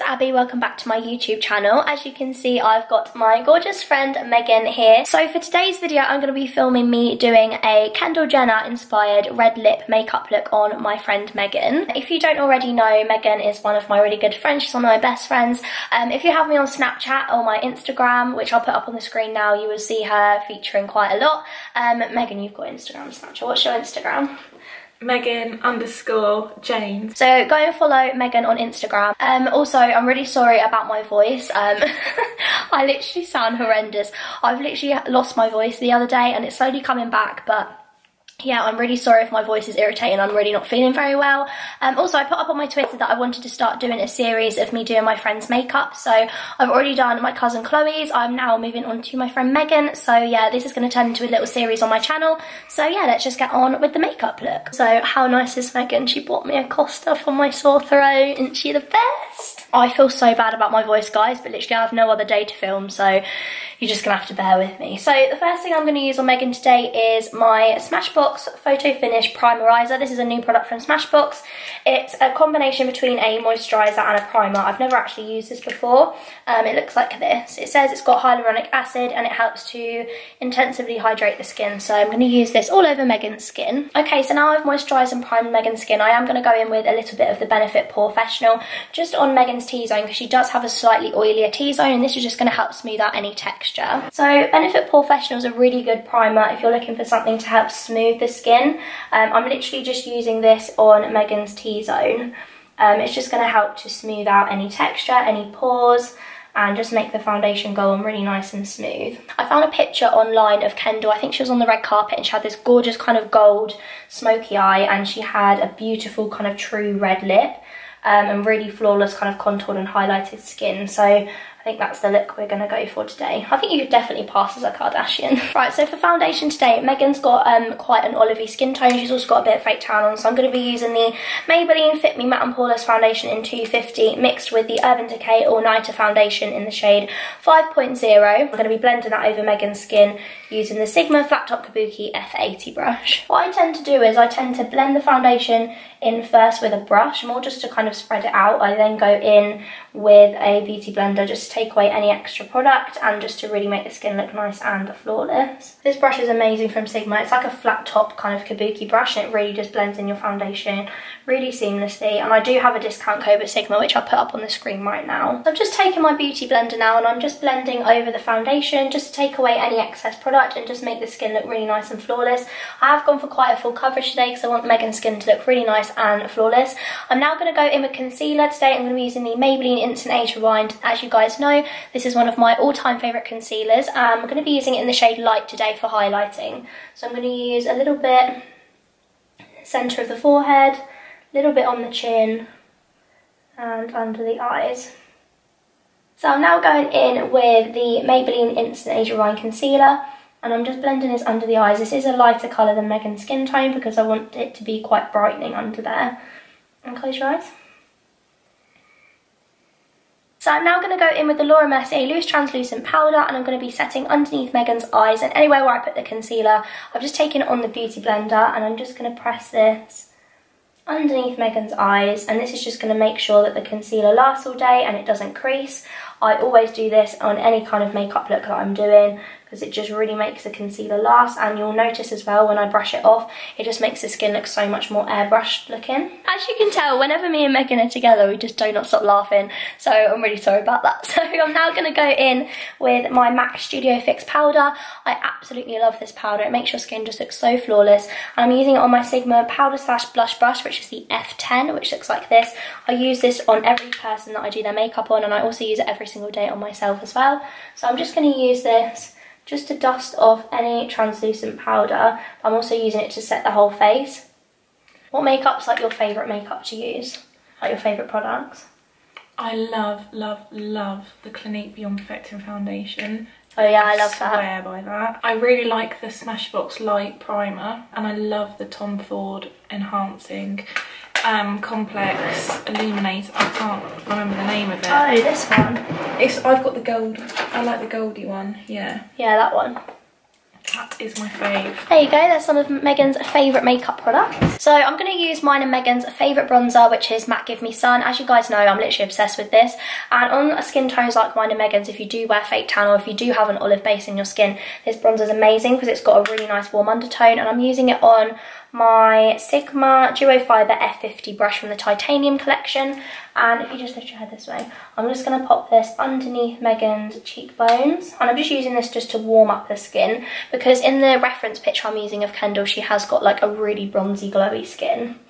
Abby, welcome back to my YouTube channel. As you can see, I've got my gorgeous friend Megan here. So for today's video, I'm going to be filming me doing a Kendall Jenner inspired red lip makeup look on my friend Megan. If you don't already know, Megan is one of my really good friends. She's one of my best friends. If you have me on Snapchat or my Instagram, which I'll put up on the screen now, you will see her featuring quite a lot. Megan, you've got Instagram, Snapchat. What's your Instagram? Megan_Janes. So go and follow Megan on Instagram. Also, I'm really sorry about my voice. I literally sound horrendous. I've literally lost my voice the other day and it's slowly coming back, but yeah, I'm really sorry if my voice is irritating. I'm really not feeling very well. Also, I put up on my Twitter that I wanted to start doing a series of me doing my friend's makeup. So I've already done my cousin Chloe's. I'm now moving on to my friend Megan. So yeah, this is going to turn into a little series on my channel. So yeah, let's just get on with the makeup look. So how nice is Megan? She bought me a Costa for my sore throat. Isn't she the best? I feel so bad about my voice, guys, but literally I have no other day to film, so you're just gonna have to bear with me. So the first thing I'm gonna use on Megan today is my Smashbox Photo Finish Primerizer. This is a new product from Smashbox. It's a combination between a moisturiser and a primer. I've never actually used this before. It looks like this. It says it's got hyaluronic acid and it helps to intensively hydrate the skin. So I'm gonna use this all over Megan's skin. Okay, so now I've moisturised and primed Megan's skin. I am gonna go in with a little bit of the Benefit Professional just on Megan's T-zone because she does have a slightly oilier T-zone, and this is just going to help smooth out any texture. So Benefit Professional is a really good primer if you're looking for something to help smooth the skin. I'm literally just using this on Megan's T-zone. It's just going to help to smooth out any texture, any pores, and just make the foundation go on really nice and smooth. I found a picture online of Kendall. I think she was on the red carpet and she had this gorgeous kind of gold smoky eye, and she had a beautiful kind of true red lip. And really flawless kind of contoured and highlighted skin. So I think that's the look we're going to go for today. I think you could definitely pass as a Kardashian. Right, so for foundation today, Megan's got quite an olivey skin tone. She's also got a bit of fake tan on, so I'm going to be using the Maybelline Fit Me Matte and Poreless Foundation in 250 mixed with the Urban Decay All Nighter Foundation in the shade 5.0. I'm going to be blending that over Megan's skin using the Sigma Flat Top Kabuki F80 brush. What I tend to do is I tend to blend the foundation in first with a brush, more just to kind of spread it out. I then go in with a beauty blender just to take away any extra product and just to really make the skin look nice and flawless. This brush is amazing from Sigma. It's like a flat top kind of kabuki brush and it really just blends in your foundation really seamlessly. And I do have a discount code with Sigma, which I'll put up on the screen right now. So I've just taken my beauty blender now and I'm just blending over the foundation just to take away any excess product and just make the skin look really nice and flawless. I have gone for quite a full coverage today because I want Megan's skin to look really nice and flawless. I'm now going to go in with concealer. Today I'm going to be using the Maybelline Instant Age Rewind. As you guys know, this is one of my all-time favourite concealers. I'm going to be using it in the shade Light today for highlighting. So I'm going to use a little bit centre of the forehead, a little bit on the chin and under the eyes. So I'm now going in with the Maybelline Instant Age Rewind Concealer and I'm just blending this under the eyes. This is a lighter colour than Megan's skin tone because I want it to be quite brightening under there. And close your eyes. So I'm now going to go in with the Laura Mercier Loose Translucent Powder and I'm going to be setting underneath Megan's eyes, and anywhere where I put the concealer, I've just taken it on the beauty blender and I'm just going to press this underneath Megan's eyes, and this is just going to make sure that the concealer lasts all day and it doesn't crease. I always do this on any kind of makeup look that I'm doing because it just really makes the concealer last, and you'll notice as well when I brush it off, it just makes the skin look so much more airbrushed looking. As you can tell, whenever me and Megan are together, we just do not stop laughing, so I'm really sorry about that. So I'm now going to go in with my MAC Studio Fix powder. I absolutely love this powder. It makes your skin just look so flawless, and I'm using it on my Sigma Powder Slash Blush Brush, which is the F10, which looks like this. I use this on every person that I do their makeup on, and I also use it every single day on myself as well. So I'm just going to use this just to dust off any translucent powder. I'm also using it to set the whole face. What makeup's like your favourite makeup to use? Like your favourite products? I love the Clinique Beyond Perfecting Foundation. Oh yeah, I love that. I swear by that. I really like the Smashbox Light Primer, and I love the Tom Ford Enhancing Complex Illuminator. I can't remember the name of it. Oh, this one. I've got the gold. I like the goldy one. Yeah. Yeah, that one. That is my fave. There you go, that's some of Megan's favourite makeup products. So I'm going to use mine and Megan's favourite bronzer, which is MAC Give Me Sun. As you guys know, I'm literally obsessed with this. And on skin tones like mine and Megan's, if you do wear fake tan or if you do have an olive base in your skin, this bronzer is amazing because it's got a really nice warm undertone. And I'm using it on my Sigma Duo Fibre F50 brush from the Titanium collection. And if you just lift your head this way, I'm just going to pop this underneath Megan's cheekbones. And I'm just using this just to warm up the skin, because in the reference picture I'm using of Kendall, she has got like a really bronzy, glowy skin.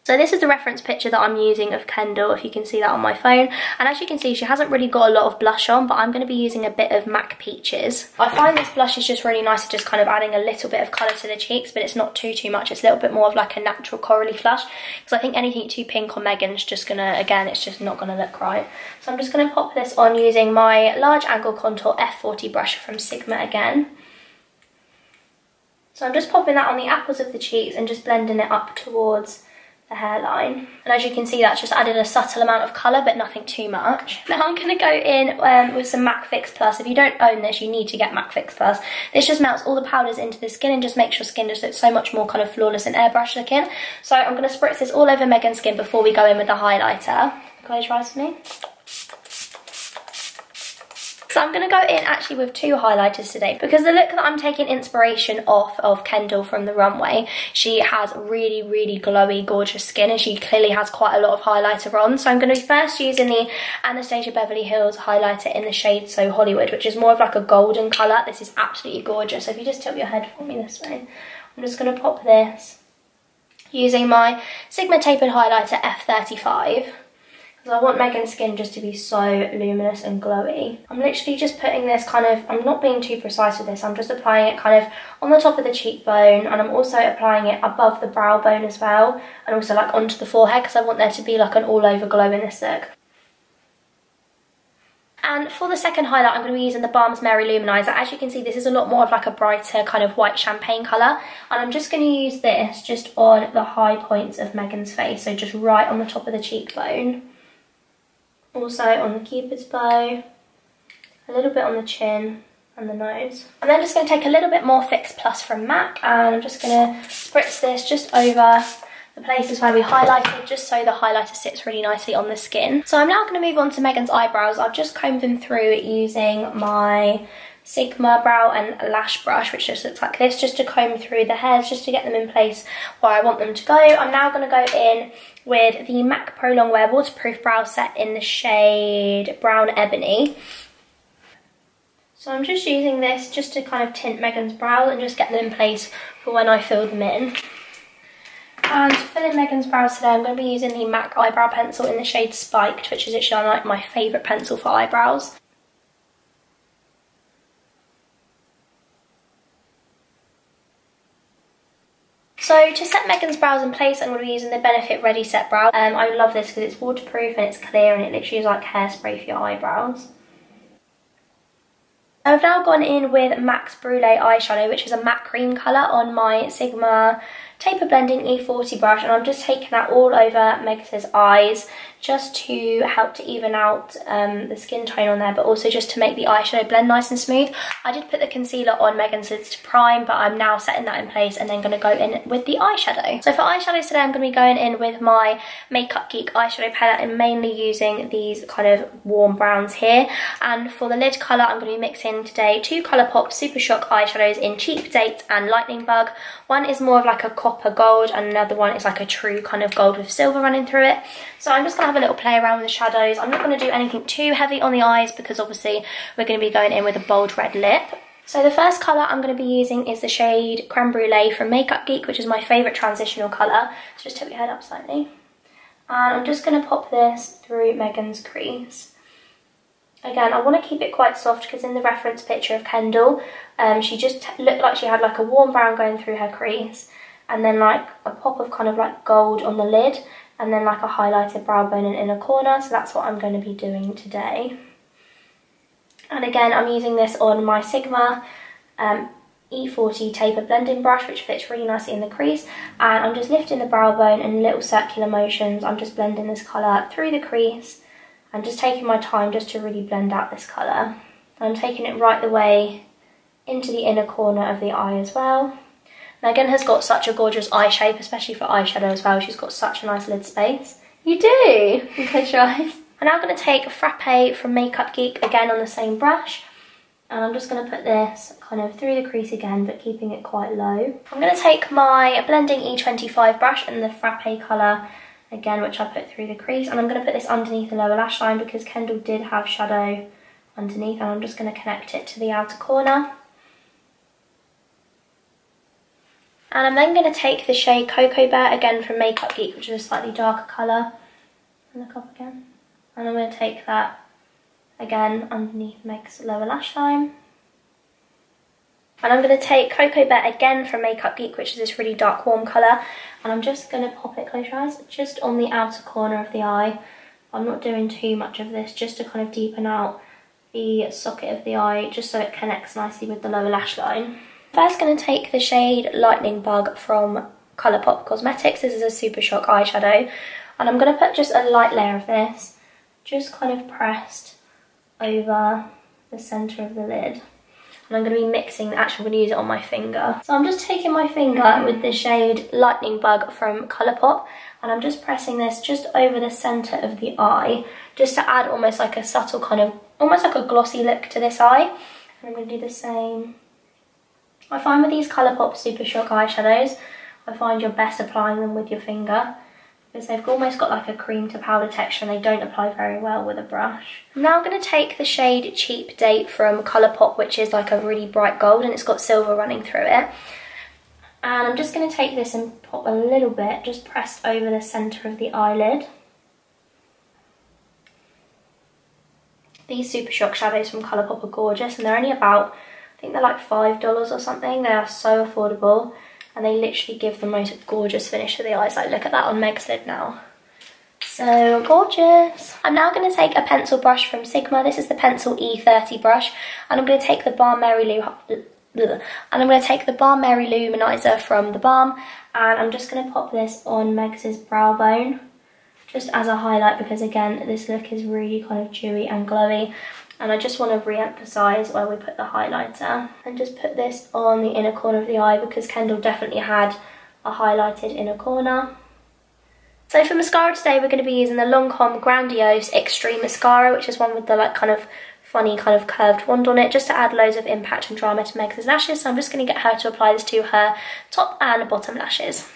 So this is the reference picture that I'm using of Kendall, if you can see that on my phone. And as you can see, she hasn't really got a lot of blush on, but I'm going to be using a bit of MAC Peaches. I find this blush is just really nice at just kind of adding a little bit of colour to the cheeks, but it's not too much. It's a little bit more of like a natural corally flush, because I think anything too pink on Megan's just going to, again, it's just not going to look right. So I'm just going to pop this on using my large angle contour F40 brush from Sigma again. So I'm just popping that on the apples of the cheeks and just blending it up towards the hairline. And as you can see, that's just added a subtle amount of colour, but nothing too much. Now I'm going to go in with some MAC Fix Plus. If you don't own this, you need to get MAC Fix Plus. This just melts all the powders into the skin and just makes your skin just look so much more kind of flawless and airbrush looking. So I'm going to spritz this all over Megan's skin before we go in with the highlighter. Close your eyes for me. So I'm going to go in actually with two highlighters today, because the look that I'm taking inspiration off of Kendall from the runway, she has really, really glowy, gorgeous skin, and she clearly has quite a lot of highlighter on. So I'm going to be first using the Anastasia Beverly Hills highlighter in the shade So Hollywood, which is more of like a golden colour. This is absolutely gorgeous. So if you just tilt your head for me this way, I'm just going to pop this using my Sigma Tapered Highlighter F35. Because I want Megan's skin just to be so luminous and glowy. I'm literally just putting this kind of, I'm not being too precise with this, I'm just applying it kind of on the top of the cheekbone, and I'm also applying it above the brow bone as well, and also like onto the forehead, because I want there to be like an all over glow in this look. And for the second highlight, I'm going to be using the Balm's Mary Luminizer. As you can see, this is a lot more of like a brighter kind of white champagne colour. And I'm just going to use this just on the high points of Megan's face, so just right on the top of the cheekbone. Also on the Cupid's bow, a little bit on the chin and the nose. I'm then just going to take a little bit more Fix Plus from MAC, and I'm just going to spritz this just over the places where we highlighted, just so the highlighter sits really nicely on the skin. So I'm now going to move on to Megan's eyebrows. I've just combed them through using my Sigma brow and lash brush, which just looks like this, just to comb through the hairs, just to get them in place where I want them to go. I'm now going to go in with the MAC Pro Longwear Waterproof Brow Set in the shade Brown Ebony. So I'm just using this just to kind of tint Megan's brows and just get them in place for when I fill them in. And to fill in Megan's brows today, I'm going to be using the MAC Eyebrow Pencil in the shade Spiked, which is actually like my favourite pencil for eyebrows. So to set Megan's brows in place, I'm going to be using the Benefit Ready Set Brow. I love this because it's waterproof and it's clear, and it literally is like hairspray for your eyebrows. I've now gone in with MAC's Brulee eyeshadow, which is a matte cream colour, on my Sigma Taper Blending E40 brush, and I'm just taking that all over Megan's eyes, just to help to even out the skin tone on there, but also just to make the eyeshadow blend nice and smooth. I did put the concealer on Megan's to prime, but I'm now setting that in place and then going to go in with the eyeshadow. So for eyeshadows today, I'm going to be going in with my Makeup Geek eyeshadow palette and mainly using these kind of warm browns here. And for the lid colour, I'm going to be mixing today two Colourpop Super Shock eyeshadows in Cheap Date and Lightning Bug. One is more of like a copper gold, and another one is like a true kind of gold with silver running through it. So I'm just going to have a little play around with the shadows. I'm not going to do anything too heavy on the eyes, because obviously we're going to be going in with a bold red lip. So the first colour I'm going to be using is the shade Creme Brulee from Makeup Geek, which is my favourite transitional colour. So just tip your head up slightly. And I'm just going to pop this through Megan's crease. Again, I want to keep it quite soft, because in the reference picture of Kendall, she just looked like she had like a warm brown going through her crease, and then like a pop of kind of like gold on the lid, and then like a highlighted brow bone in inner corner. So that's what I'm going to be doing today. And again, I'm using this on my Sigma E40 Taper Blending brush, which fits really nicely in the crease. And I'm just lifting the brow bone in little circular motions. I'm just blending this colour through the crease and just taking my time just to really blend out this colour. I'm taking it right the way into the inner corner of the eye as well. Megan has got such a gorgeous eye shape, especially for eyeshadow as well. She's got such a nice lid space. You do! Close your eyes. I'm now going to take Frappe from Makeup Geek, again on the same brush. And I'm just going to put this kind of through the crease again, but keeping it quite low. I'm going to take my blending E25 brush and the Frappe colour again, which I put through the crease. And I'm going to put this underneath the lower lash line because Kendall did have shadow underneath. And I'm just going to connect it to the outer corner. And I'm then going to take the shade Cocoa Bear, again from Makeup Geek, which is a slightly darker colour. And look up again. And I'm going to take that again underneath Meg's lower lash line. And I'm going to take Cocoa Bear again from Makeup Geek, which is this really dark warm colour. And I'm just going to pop it, close your eyes, just on the outer corner of the eye. I'm not doing too much of this, just to kind of deepen out the socket of the eye, just so it connects nicely with the lower lash line. First going to take the shade Lightning Bug from Colourpop Cosmetics. This is a Super Shock eyeshadow. And I'm going to put just a light layer of this, just kind of pressed over the centre of the lid. And I'm going to be mixing, actually I'm going to use it on my finger. So I'm just taking my finger with the shade Lightning Bug from Colourpop, and I'm just pressing this just over the centre of the eye, just to add almost like a subtle kind of, almost like a glossy look to this eye. And I'm going to do the same. I find with these Colourpop Super Shock eyeshadows, I find you're best applying them with your finger because they've almost got like a cream to powder texture and they don't apply very well with a brush. I'm now going to take the shade Cheap Date from Colourpop, which is like a really bright gold and it's got silver running through it. And I'm just going to take this and pop a little bit, just pressed over the centre of the eyelid. These Super Shock shadows from Colourpop are gorgeous and they're only about, I think they're like $5 or something. They are so affordable and they literally give the most gorgeous finish to the eyes. Like, look at that on Meg's lid now. So gorgeous. I'm now going to take a pencil brush from Sigma. This is the Pencil E30 brush, and I'm going to take the Balm Mary Luminizer from the Balm, and I'm just going to pop this on Meg's brow bone, just as a highlight because again, this look is really kind of dewy and glowy. And I just want to re-emphasise where we put the highlighter. And just put this on the inner corner of the eye because Kendall definitely had a highlighted inner corner. So for mascara today, we're going to be using the Lancome Grandiose Extreme Mascara, which is one with the like kind of funny kind of curved wand on it, just to add loads of impact and drama to Meg's lashes. So I'm just going to get her to apply this to her top and bottom lashes.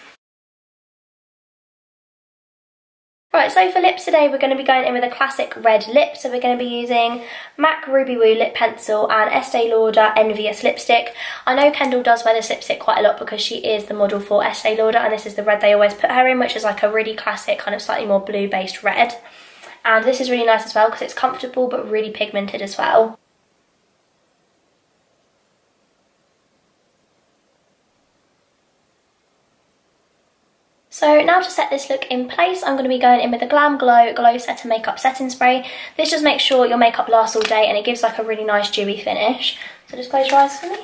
Right, so for lips today, we're going to be going in with a classic red lip. So we're going to be using MAC Ruby Woo Lip Pencil and Estee Lauder Envious Lipstick. I know Kendall does wear this lipstick quite a lot because she is the model for Estee Lauder, and this is the red they always put her in, which is like a really classic kind of slightly more blue-based red. And this is really nice as well because it's comfortable but really pigmented as well. So now to set this look in place, I'm going to be going in with the Glam Glow Glow Setter Makeup Setting Spray. This just makes sure your makeup lasts all day and it gives like a really nice dewy finish. So just close your eyes for me.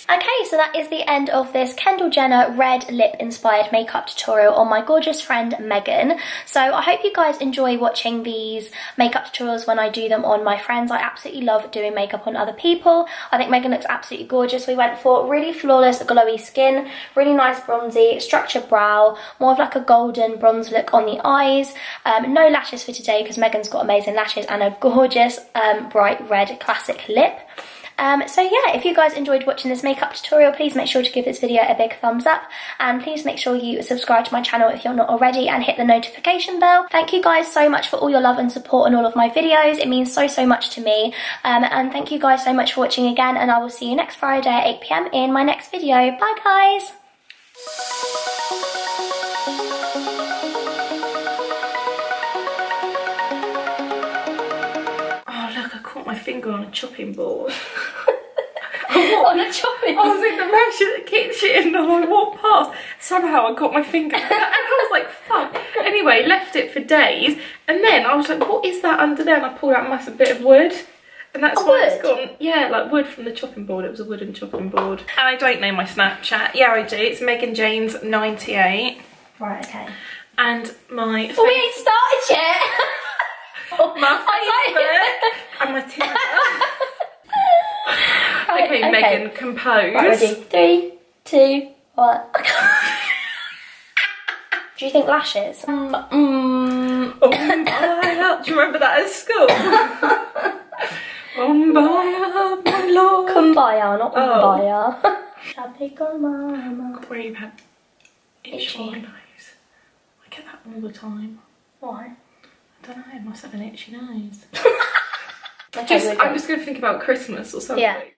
Okay, so that is the end of this Kendall Jenner red lip inspired makeup tutorial on my gorgeous friend Megan. So I hope you guys enjoy watching these makeup tutorials when I do them on my friends. I absolutely love doing makeup on other people. I think Megan looks absolutely gorgeous. We went for really flawless glowy skin, really nice bronzy, structured brow, more of like a golden bronze look on the eyes. No lashes for today because Megan's got amazing lashes, and a gorgeous bright red classic lip. So yeah, if you guys enjoyed watching this makeup tutorial, please make sure to give this video a big thumbs up, and please make sure you subscribe to my channel if you're not already, and hit the notification bell. Thank you guys so much for all your love and support on all of my videos. It means so much to me, and thank you guys so much for watching again, and I will see you next Friday at 8 PM in my next video. Bye guys! My finger on a chopping board. On a chopping board? I was in the room at the kitchen and I walked past. Somehow I got my finger and I was like, fuck. Anyway, left it for days, and then I was like, what is that under there? And I pulled out a massive bit of wood. And that's why it's gone. Yeah, like wood from the chopping board. It was a wooden chopping board. And I don't know my Snapchat. Yeah, I do. It's Megan Janes 98. Right, okay. And my... Well, we ain't started yet. My Facebook. Okay, Megan, compose. Right, ready? 3, 2, 1. Do you think lashes? Do you remember that at school? Kumbaya, my lord. Kumbaya, not Kumbaya. Tropical mama. Where you had itchy nose. I get that all the time. Why? I don't know, I must have an itchy nose. Okay, I'm just going to think about Christmas or something. Yeah.